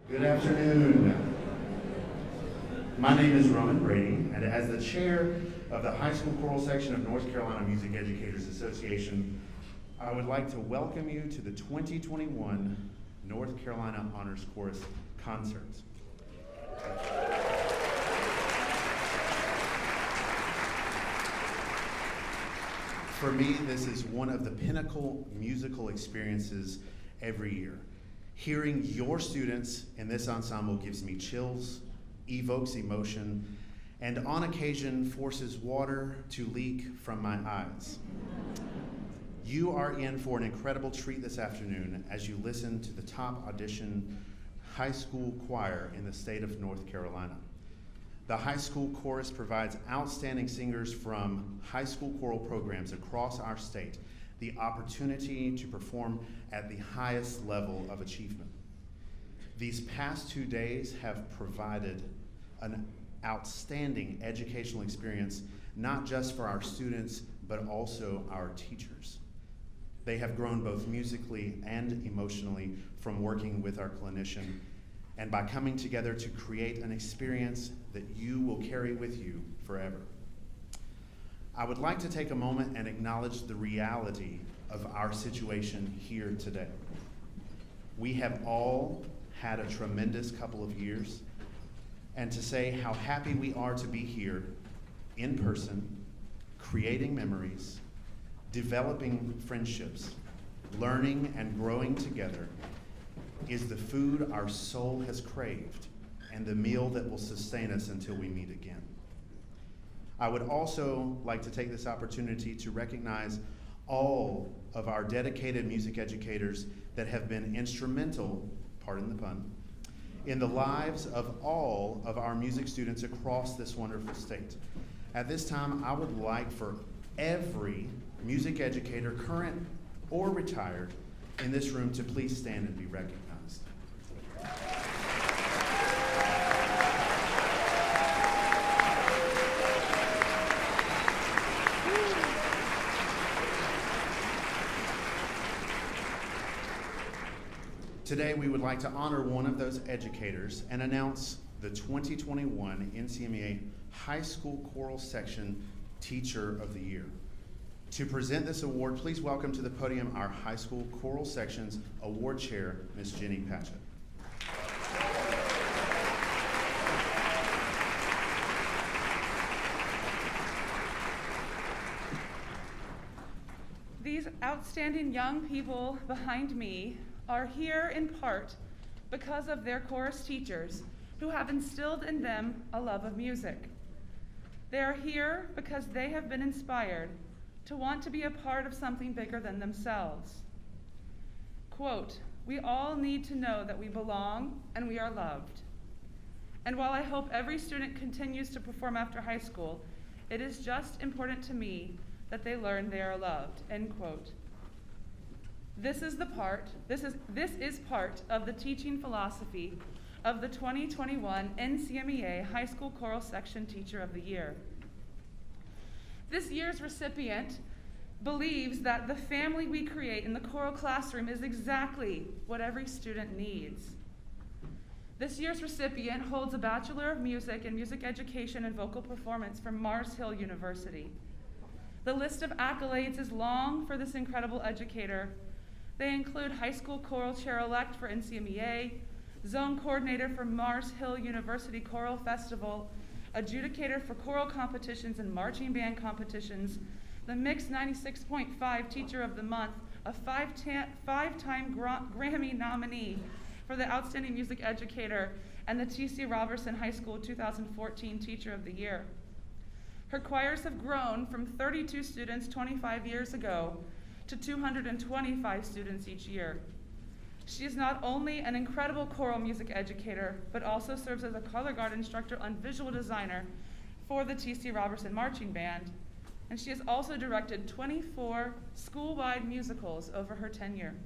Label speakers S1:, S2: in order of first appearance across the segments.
S1: Good afternoon. My name is Roman Brady, and as the chair of the high school choral section of North Carolina Music Educators Association, I would like to welcome you to the 2021 North Carolina Honors Chorus concert. For me, this is one of the pinnacle musical experiences every year. Hearing your students in this ensemble gives me chills, evokes emotion, and on occasion forces water to leak from my eyes. You are in for an incredible treat this afternoon as you listen to the top audition high school choir in the state of North Carolina. The high school chorus provides outstanding singers from high school choral programs across our state the opportunity to perform at the highest level of achievement. These past 2 days have provided an outstanding educational experience, not just for our students, but also our teachers. They have grown both musically and emotionally from working with our clinician, and by coming together to create an experience that you will carry with you forever. I would like to take a moment and acknowledge the reality of our situation here today. We have all had a tremendous couple of years, and to say how happy we are to be here in person, creating memories, developing friendships, learning and growing together is the food our soul has craved and the meal that will sustain us until we meet again. I would also like to take this opportunity to recognize all of our dedicated music educators that have been instrumental, pardon the pun, in the lives of all of our music students across this wonderful state. At this time, I would like for every music educator, current or retired, in this room to please stand and be recognized. Today, we would like to honor one of those educators and announce the 2021 NCMEA High School Choral Section Teacher of the Year. To present this award, please welcome to the podium our High School Choral Section's Award Chair, Ms. Jenny Patchett.
S2: These outstanding young people behind me are here in part because of their chorus teachers who have instilled in them a love of music. They are here because they have been inspired to want to be a part of something bigger than themselves. Quote, "We all need to know that we belong and we are loved. And while I hope every student continues to perform after high school, it is just important to me that they learn they are loved," end quote. This is part of the teaching philosophy of the 2021 NCMEA High School Choral Section Teacher of the Year. This year's recipient believes that the family we create in the choral classroom is exactly what every student needs. This year's recipient holds a Bachelor of Music in Music Education and Vocal Performance from Mars Hill University. The list of accolades is long for this incredible educator. They include High School Choral Chair-Elect for NCMEA, Zone Coordinator for Mars Hill University Choral Festival, Adjudicator for choral competitions and marching band competitions, the Mix 96.5 Teacher of the Month, a five-time Grammy nominee for the Outstanding Music Educator, and the T.C. Robertson High School 2014 Teacher of the Year. Her choirs have grown from 32 students 25 years ago to 225 students each year. She is not only an incredible choral music educator, but also serves as a color guard instructor and visual designer for the T.C. Robertson Marching Band, and she has also directed 24 school-wide musicals over her tenure.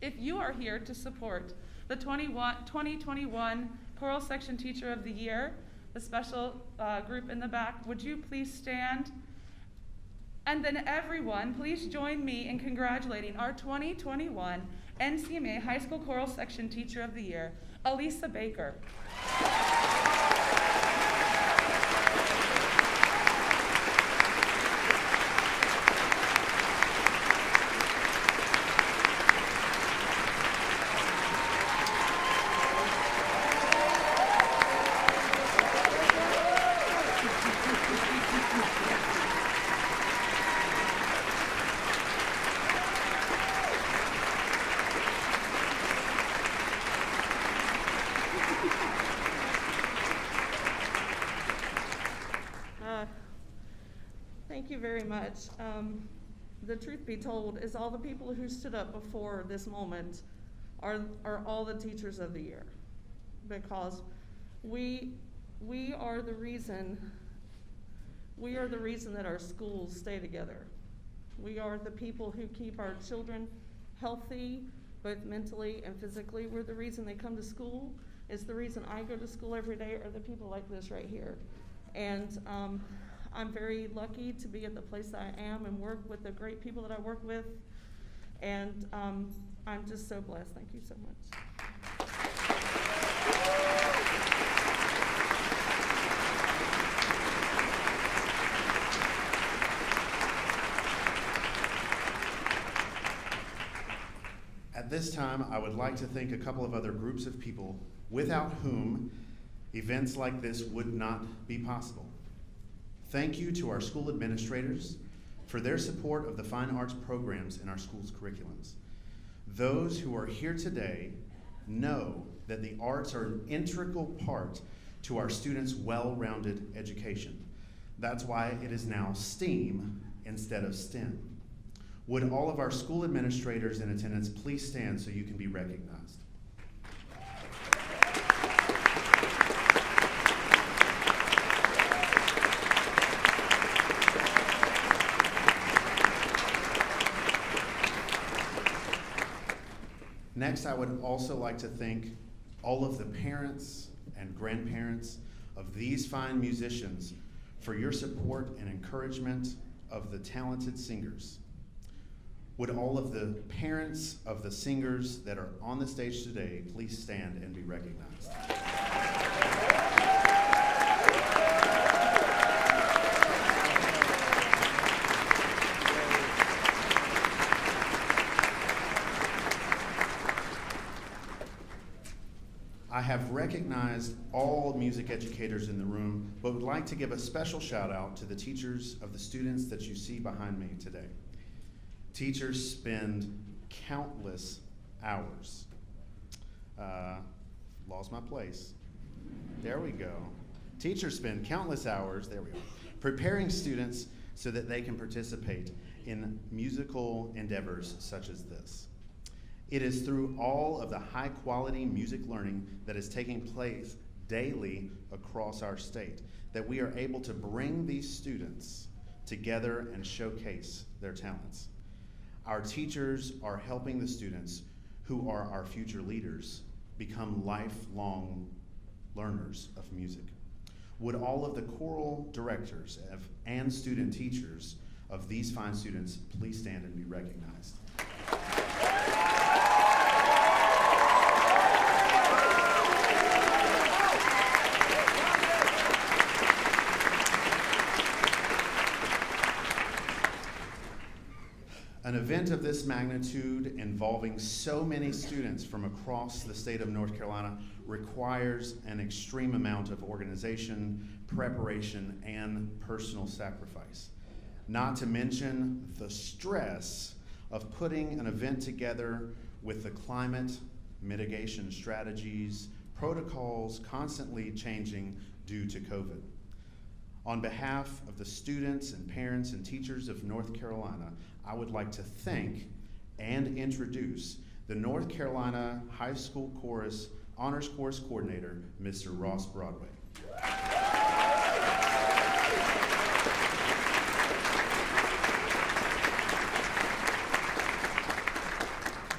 S2: If you are here to support the 2021 Choral Section Teacher of the Year, the special group in the back, would you please stand And then everyone, please join me in congratulating our 2021 NCMA High School Choral Section Teacher of the Year, Elisa Baker.
S3: Thank you very much. The truth be told is all the people who stood up before this moment are all the teachers of the year, because we are the reason that our schools stay together. We are the people who keep our children healthy, both mentally and physically. We're the reason they come to school. It's the reason I go to school every day, are the people like this right here. And I'm very lucky to be at the place that I am and work with the great people that I work with. And I'm just so blessed. Thank you so much.
S1: At this time, I would like to thank a couple of other groups of people without whom events like this would not be possible. Thank you to our school administrators for their support of the fine arts programs in our school's curriculums. Those who are here today know that the arts are an integral part to our students' well-rounded education. That's why it is now STEAM instead of STEM. Would all of our school administrators in attendance please stand so you can be recognized? Next, I would also like to thank all of the parents and grandparents of these fine musicians for your support and encouragement of the talented singers. Would all of the parents of the singers that are on the stage today please stand and be recognized? I have recognized all music educators in the room, but would like to give a special shout out to the teachers of the students that you see behind me today. Teachers spend countless hours. Lost my place. There we go. Teachers spend countless hours, there we go, preparing students so that they can participate in musical endeavors such as this. It is through all of the high quality music learning that is taking place daily across our state that we are able to bring these students together and showcase their talents. Our teachers are helping the students, who are our future leaders, become lifelong learners of music. Would all of the choral directors and student teachers of these fine students please stand and be recognized? An event of this magnitude involving so many students from across the state of North Carolina requires an extreme amount of organization, preparation, and personal sacrifice. Not to mention the stress of putting an event together with the climate mitigation strategies, protocols constantly changing due to COVID. On behalf of the students and parents and teachers of North Carolina, I would like to thank and introduce the North Carolina High School Chorus Honors Chorus Coordinator, Mr. Ross Broadway.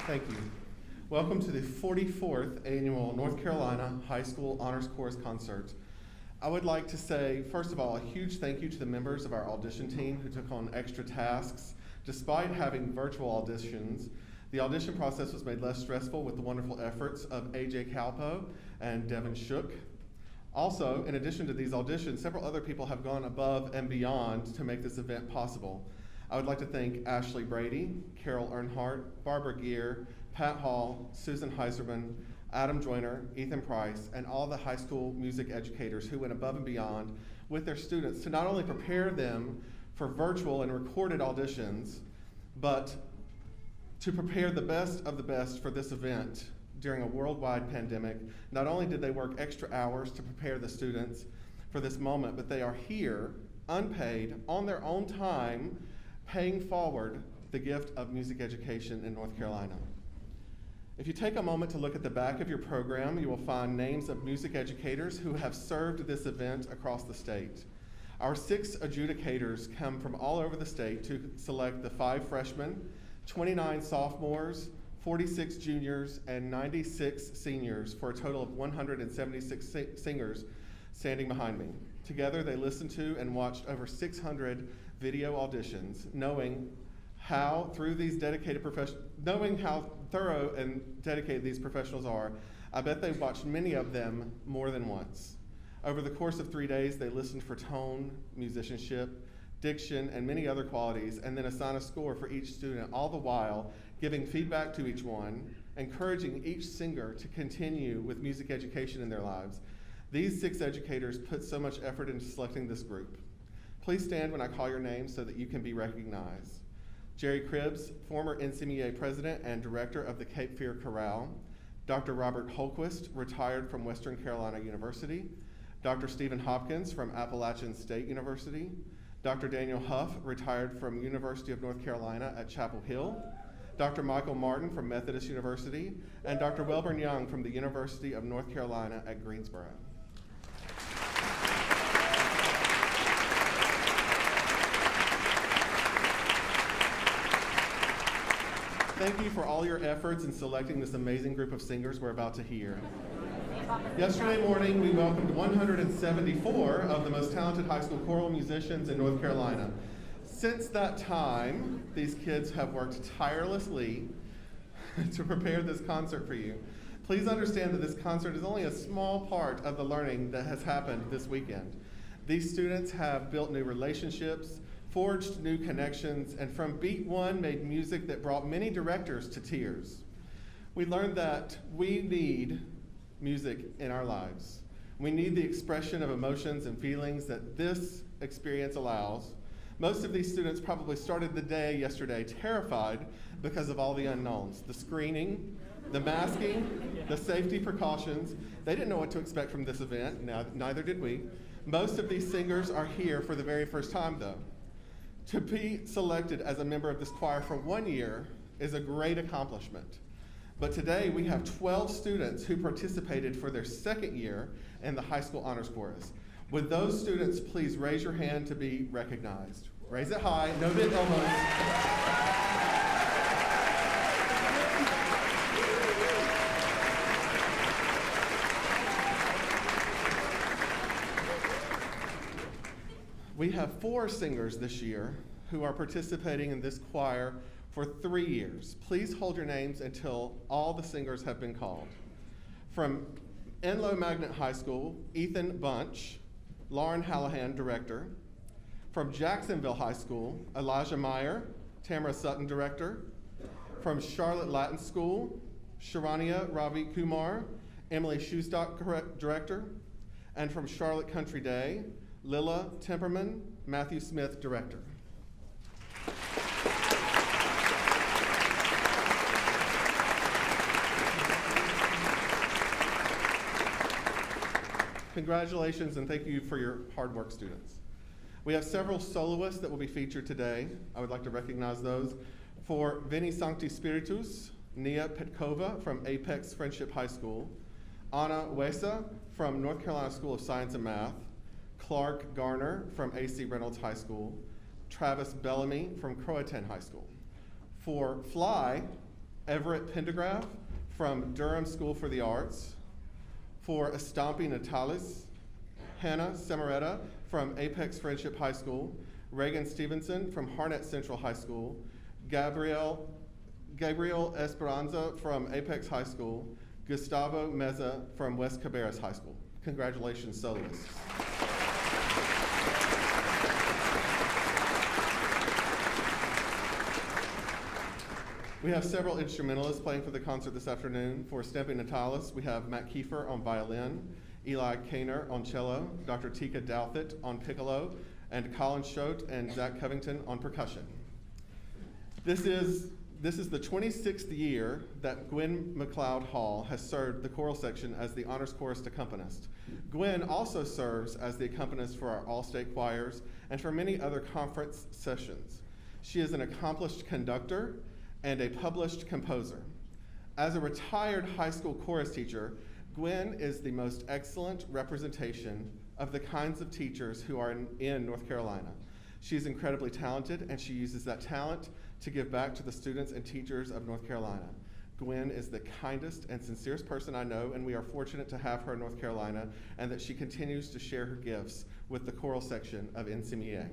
S4: Thank you. Welcome to the 44th Annual North Carolina High School Honors Chorus Concert. I would like to say, first of all, a huge thank you to the members of our audition team who took on extra tasks. Despite having virtual auditions, the audition process was made less stressful with the wonderful efforts of AJ Calpo and Devin Shook. Also, in addition to these auditions, several other people have gone above and beyond to make this event possible. I would like to thank Ashley Brady, Carol Earnhardt, Barbara Gear, Pat Hall, Susan Heiserman, Adam Joyner, Ethan Price, and all the high school music educators who went above and beyond with their students to not only prepare them for virtual and recorded auditions, but to prepare the best of the best for this event during a worldwide pandemic. Not only did they work extra hours to prepare the students for this moment, but they are here, unpaid, on their own time, paying forward the gift of music education in North Carolina. If you take a moment to look at the back of your program, you will find names of music educators who have served this event across the state. Our 6 adjudicators come from all over the state to select the 5 freshmen, 29 sophomores, 46 juniors, and 96 seniors for a total of 176 singers standing behind me. Together, they listened to and watched over 600 video auditions, knowing how thorough and dedicated these professionals are. I bet they've watched many of them more than once. Over the course of 3 days, they listened for tone, musicianship, diction, and many other qualities, and then assign a score for each student, all the while giving feedback to each one, encouraging each singer to continue with music education in their lives. These 6 educators put so much effort into selecting this group. Please stand when I call your name so that you can be recognized. Jerry Cribbs, former NCMEA president and director of the Cape Fear Chorale. Dr. Robert Holquist, retired from Western Carolina University. Dr. Stephen Hopkins from Appalachian State University. Dr. Daniel Huff, retired from University of North Carolina at Chapel Hill. Dr. Michael Martin from Methodist University. And Dr. Welburn Young from the University of North Carolina at Greensboro. Thank you for all your efforts in selecting this amazing group of singers we're about to hear. Yesterday morning, we welcomed 174 of the most talented high school choral musicians in North Carolina. Since that time, these kids have worked tirelessly to prepare this concert for you. Please understand that this concert is only a small part of the learning that has happened this weekend. These students have built new relationships, forged new connections, and from beat one made music that brought many directors to tears. We learned that we need music in our lives. We need the expression of emotions and feelings that this experience allows. Most of these students probably started the day yesterday terrified because of all the unknowns, the screening, the masking, the safety precautions. They didn't know what to expect from this event, neither did we. Most of these singers are here for the very first time though. To be selected as a member of this choir for 1 year is a great accomplishment. But today we have 12 students who participated for their 2nd year in the High School Honors Chorus. Would those students please raise your hand to be recognized? Raise it high, no big elbows. We have 4 singers this year who are participating in this choir for 3 years. Please hold your names until all the singers have been called. From Enloe Magnet High School, Ethan Bunch, Lauren Hallahan, director. From Jacksonville High School, Elijah Meyer, Tamara Sutton, director. From Charlotte Latin School, Sharania Ravi Kumar, Emily Schustock, director. And from Charlotte Country Day, Lilla Temperman, Matthew Smith, director. Congratulations and thank you for your hard work, students. We have several soloists that will be featured today. I would like to recognize those. For Veni Sancti Spiritus, Nia Petkova from Apex Friendship High School, Anna Wesa from North Carolina School of Science and Math, Clark Garner from A.C. Reynolds High School, Travis Bellamy from Croatan High School. For Fly, Everett Pendergraph from Durham School for the Arts. For Estampi Natalis, Hannah Samaretta from Apex Friendship High School, Reagan Stevenson from Harnett Central High School, Gabriel Esperanza from Apex High School, Gustavo Meza from West Cabarrus High School. Congratulations, soloists. We have several instrumentalists playing for the concert this afternoon. For Stamping Natalis, we have Matt Kiefer on violin, Eli Kaner on cello, Dr. Tika Douthit on piccolo, and Colin Schote and Zach Covington on percussion. This is the 26th year that Gwen McLeod Hall has served the choral section as the honors chorus accompanist. Gwen also serves as the accompanist for our all-state choirs and for many other conference sessions. She is an accomplished conductor and a published composer. As a retired high school chorus teacher, Gwen is the most excellent representation of the kinds of teachers who are in North Carolina. She is incredibly talented, and she uses that talent to give back to the students and teachers of North Carolina. Gwen is the kindest and sincerest person I know, and we are fortunate to have her in North Carolina, and that she continues to share her gifts with the choral section of NCHonorsChorus2021.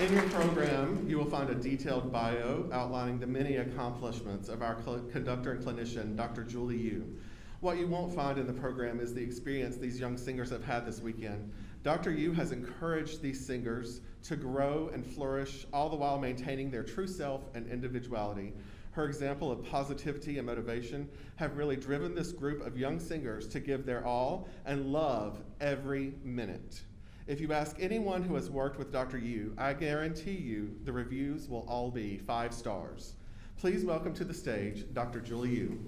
S4: In your program, you will find a detailed bio outlining the many accomplishments of our conductor and clinician, Dr. Julie Yu. What you won't find in the program is the experience these young singers have had this weekend. Dr. Yu has encouraged these singers to grow and flourish, all the while maintaining their true self and individuality. Her example of positivity and motivation have really driven this group of young singers to give their all and love every minute. If you ask anyone who has worked with Dr. Yu, I guarantee you the reviews will all be 5 stars. Please welcome to the stage, Dr. Julie Yu.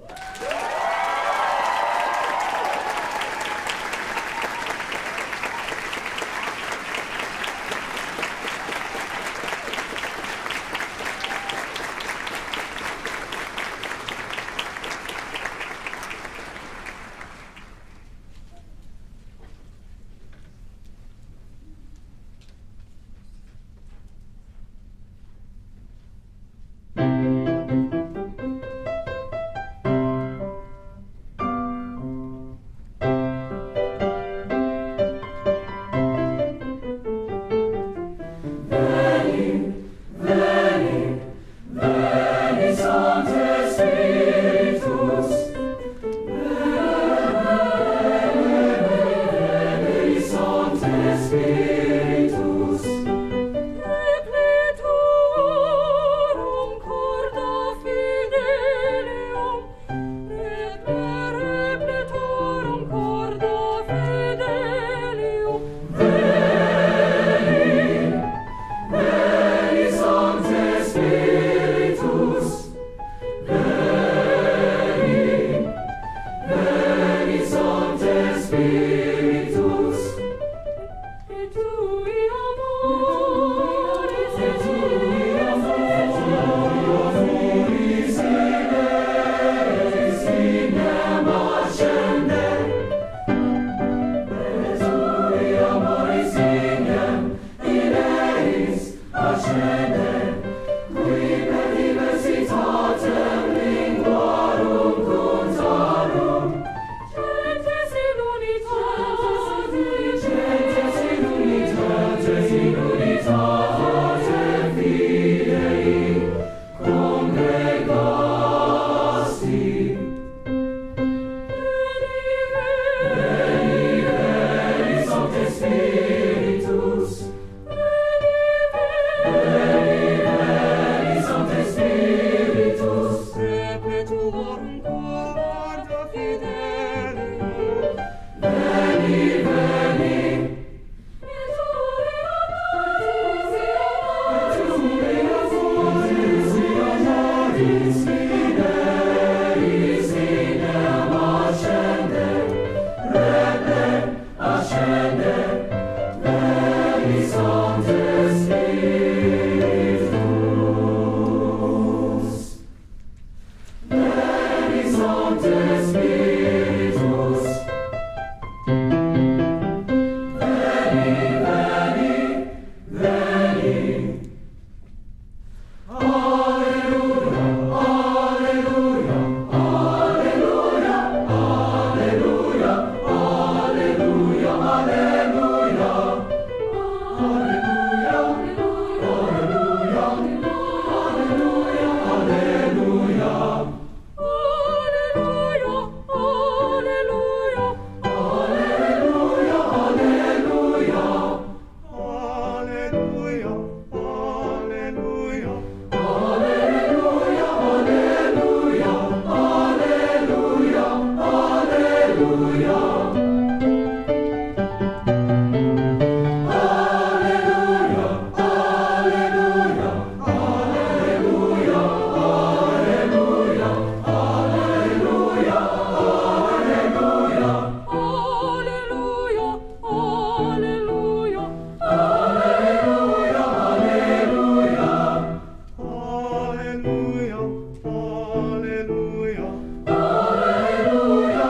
S5: Alleluia,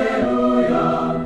S5: alleluia.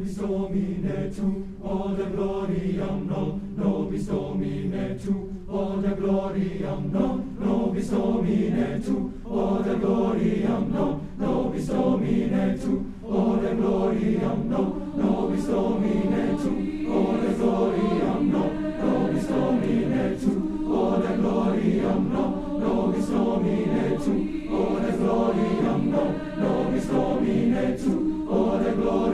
S5: nobis Domine tu, ode gloriam nobis Domine tu, ode gloriam nobis Domine tu, ode gloriam nobis Domine tu, ode gloriam nobis Domine tu, ode gloriam nobis Domine tu, ode gloriam nobis Domine tu, ode gloriam nobis Domine tu, ode gloriam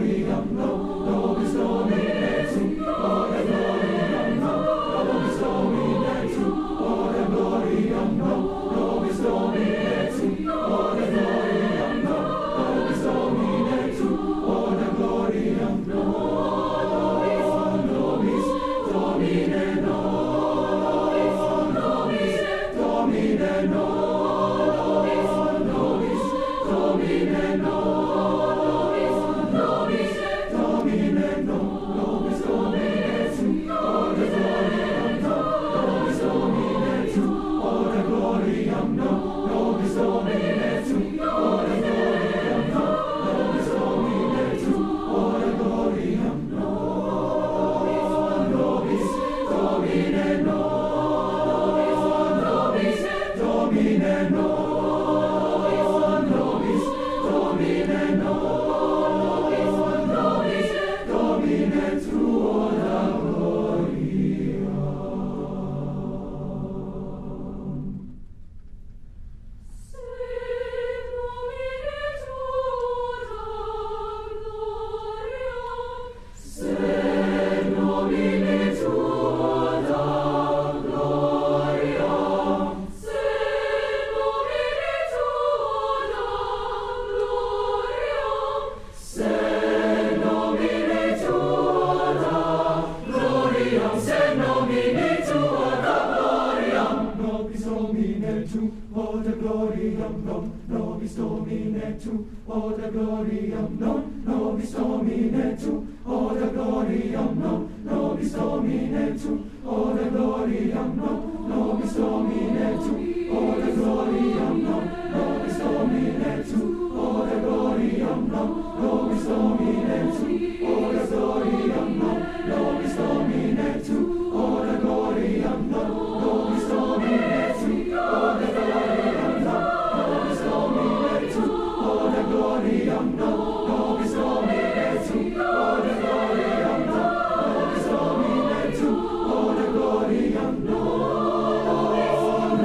S5: gloriam non nobis Domine tu, oda gloriam non nobis Domine tu, oda gloriam non nobis Domine tu, oda gloriam non nobis Domine tu, oda gloriam non nobis Domine tu, oda gloriam non nobis Domine tu, oda gloriam non nobis Domine tu, oda gloriam non nobis Domine tu, oda gloriam non nobis Domine tu, oda gloriam non nobis Domine tu, oda gloriam non nobis Domine tu, oda gloriam non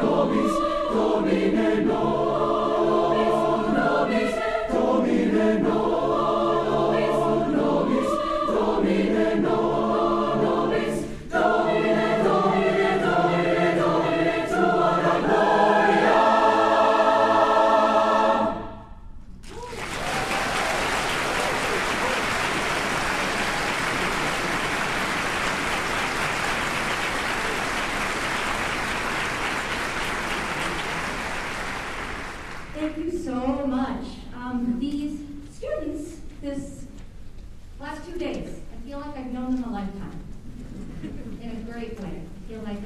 S5: nobis Domine non nobis Domine non nobis Domine non nobis Domine Domine Domine Domine tu oda gloria.
S6: Thank you so much. These students, this last 2 days, I feel like I've known them a lifetime in a great way. I feel like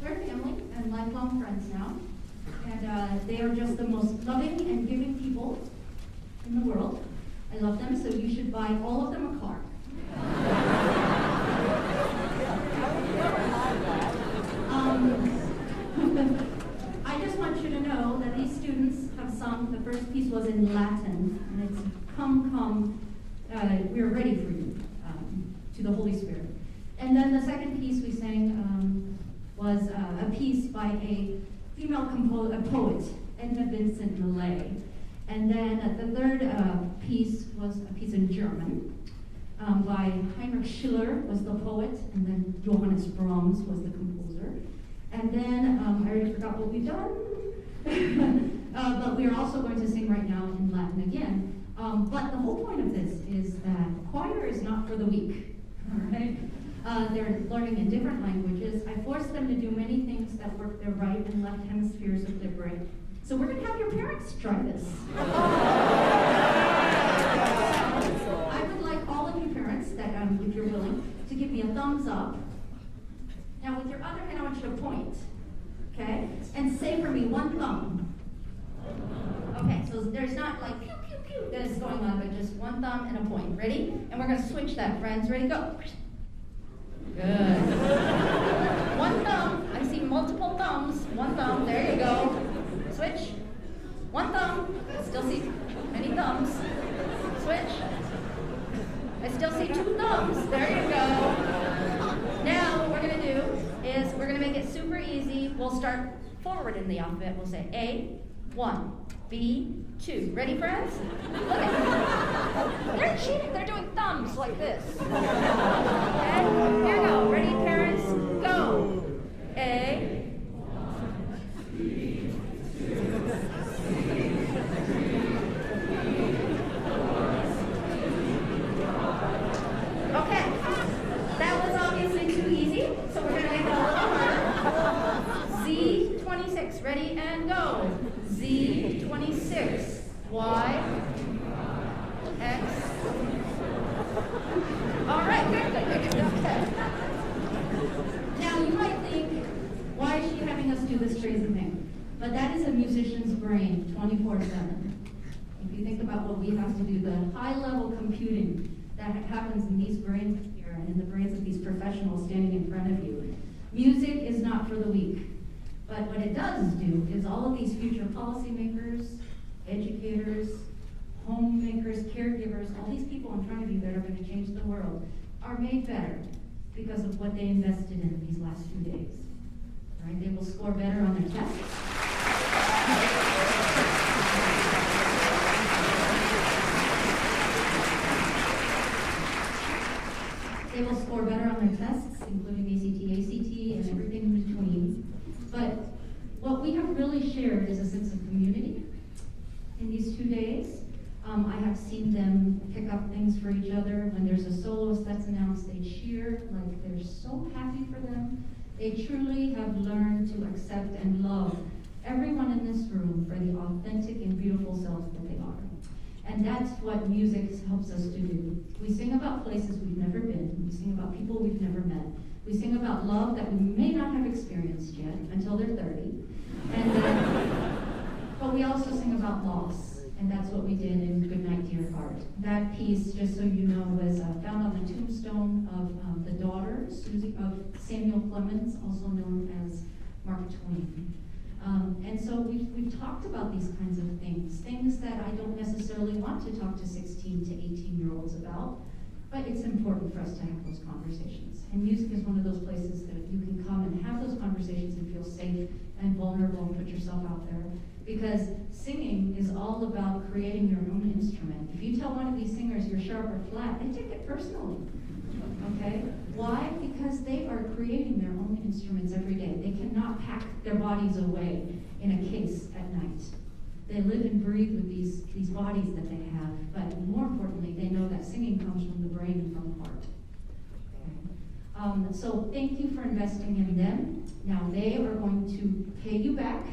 S6: they're family and lifelong friends now. And they are just the most loving and giving people in the world. I love them, so you should buy all of them a car. I just want you to know that these students have sung, the first piece was in Latin, and it's Come, Come, we are ready for you, to the Holy Spirit. And then the second piece we sang was a piece by a female poet, Edna Vincent Millay. And then the third piece was a piece in German by Heinrich Schiller was the poet, and then Johannes Brahms was the composer. And then, I already forgot what we've done, but we are also going to sing right now in Latin again. But the whole point of this is that choir is not for the weak, all right? They're learning in different languages. I forced them to do many things that work their right and left hemispheres of their brain. So we're gonna have your parents try this. I would like all of you parents that, if you're willing, to give me a thumbs up. Now with your other hand, I want you to point, okay? And say for me, one thumb. Okay, so there's not like pew, pew, pew that is going on, but just one thumb and a point. Ready? And we're gonna switch that, friends. Ready, go. Good. One thumb. I see multiple thumbs. One thumb. There you go. Switch. One thumb. I still see many thumbs. Switch. I still see two thumbs. There you go. Now what we're going to do is we're going to make it super easy. We'll start forward in the alphabet. We'll say A, 1, B, 2. Ready, friends? Look at them. They're cheating. They're doing thumbs like this. Okay? Here we go. Ready, parents? Go. A. Okay. That was obviously too easy, so we're going to make it a little harder. Z26. Ready, and go. Z26. Y. X. All right, good. Okay. Now you might think, why is she having us do this crazy thing? But that is a musician's brain, 24/7. If you think about what we have to do, the high-level computing that happens in these brains here and in the brains of these professionals standing in front of you. Music is not for the weak. But what it does do is all of these future policymakers, educators, homemakers, caregivers, all these people in front of you that are going to change the world are made better because of what they invested in these last 2 days. Right? They will score better on their tests. They will score better on their tests, including ACT, and everything in between. But what we have really shared is a sense of community in these 2 days. I have seen them pick up things for each other. When there's a soloist that's announced, they cheer like they're so happy for them. They truly have learned to accept and love everyone in this room for the authentic and beautiful selves that they are. And that's what music helps us to do. We sing about places we've never been. We sing about people we've never met. We sing about love that we may not have experienced yet until they're 30. But we also sing about loss. And that's what we did in Goodnight Dear Heart. That piece, just so you know, was found on the tombstone of the daughter, Susie, of Samuel Clemens, also known as Mark Twain. And so we've talked about these kinds of things that I don't necessarily want to talk to 16 to 18-year-olds about, but it's important for us to have those conversations. And music is one of those places that you can come and have those conversations and feel safe and vulnerable and put yourself out there. Because singing is all about creating your own instrument. If you tell one of these singers you're sharp or flat, they take it personally. Okay? Why? Because they are creating their own instruments every day. They cannot pack their bodies away in a case at night. They live and breathe with these bodies that they have, but more importantly, they know that singing comes from the brain and from the heart. Okay? So thank you for investing in them. Now they are going to pay you back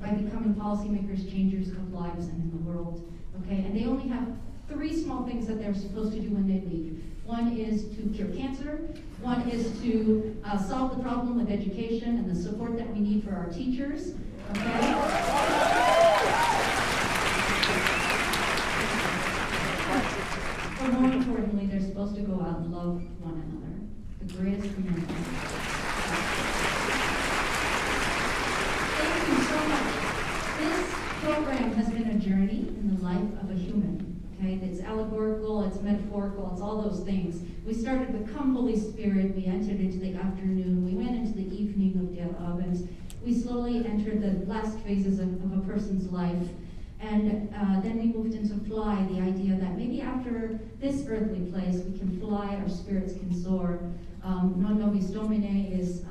S6: by becoming policymakers, changers of lives and in the world. Okay? And they only have 3 small things that they're supposed to do when they leave. One is to cure cancer. One is to solve the problem with education and the support that we need for our teachers. Okay? But more importantly, they're supposed to go out and love one another. The greatest commandment. Thank you so much. This program has been a journey in the life of a human. Okay, it's allegorical, it's metaphorical, it's all those things. We started with Come Holy Spirit, we entered into the afternoon, we went into the evening of Der Abend. We slowly entered the last phases of a person's life. And then we moved into fly, the idea that maybe after this earthly place, we can fly, our spirits can soar. Non nobis Domine is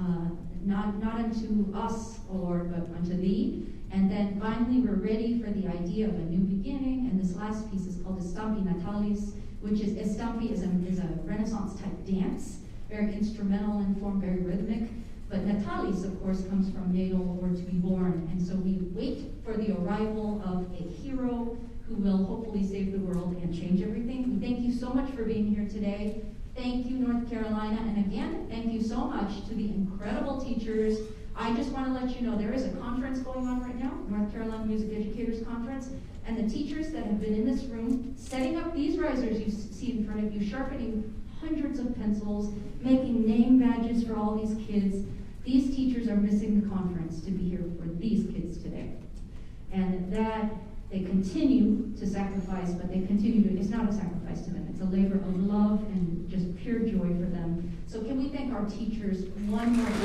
S6: not unto us, but unto thee. And then finally, we're ready for the idea of a new beginning. And this last piece is called Estampi Natalis, which is, Estampi is a Renaissance-type dance, very instrumental in form, very rhythmic. But Natalis, of course, comes from natal or to be born. And so we wait for the arrival of a hero who will hopefully save the world and change everything. We thank you so much for being here today. Thank you, North Carolina. And again, thank you so much to the incredible teachers. I just want to let you know there is a conference going on right now, North Carolina Music Educators Conference, and the teachers that have been in this room setting up these risers you see in front of you, sharpening hundreds of pencils, making name badges for all these kids. These teachers are missing the conference to be here for these kids today. And that they continue to sacrifice, but they continue to, it's not a sacrifice to them, it's a labor of love and just pure joy for them. So can we thank our teachers one more time?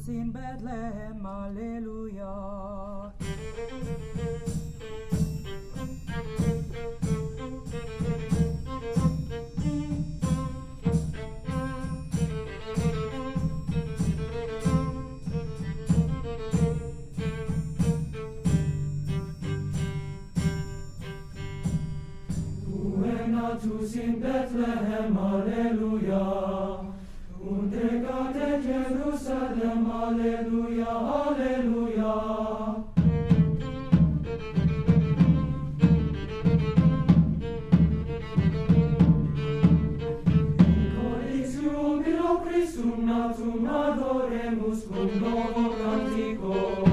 S5: In Bethlehem, Alleluia. Tu natus in Bethlehem, Alleluia. Unde cade Jerusalem, Alleluia, Alleluia. adoremus cum novo cantico.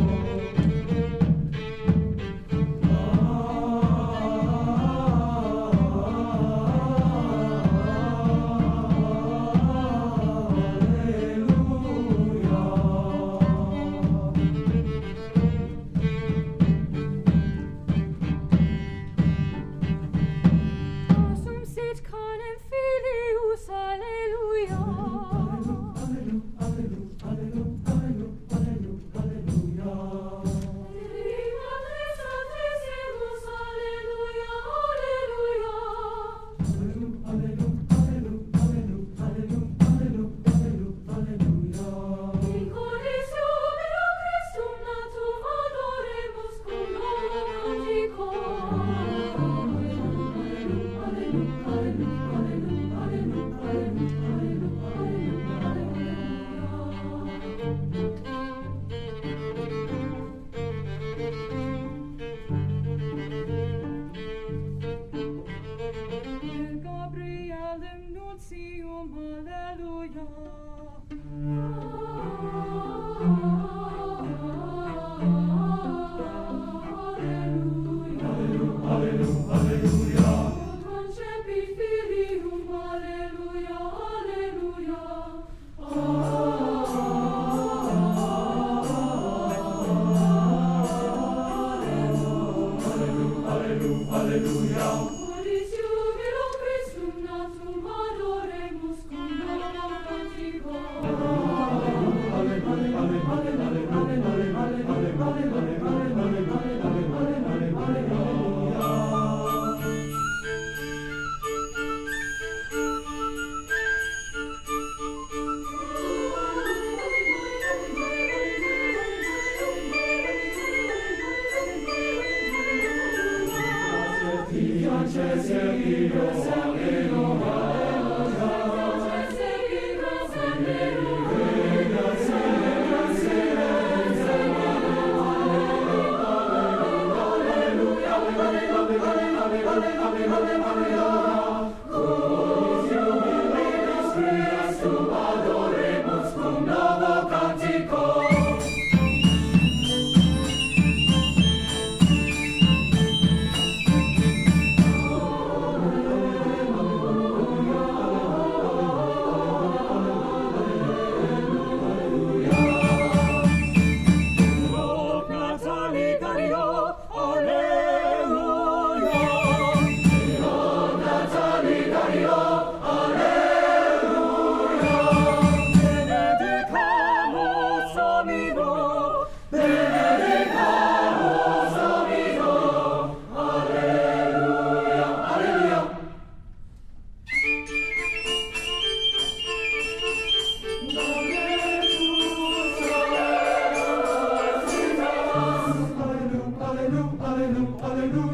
S7: Hallelujah.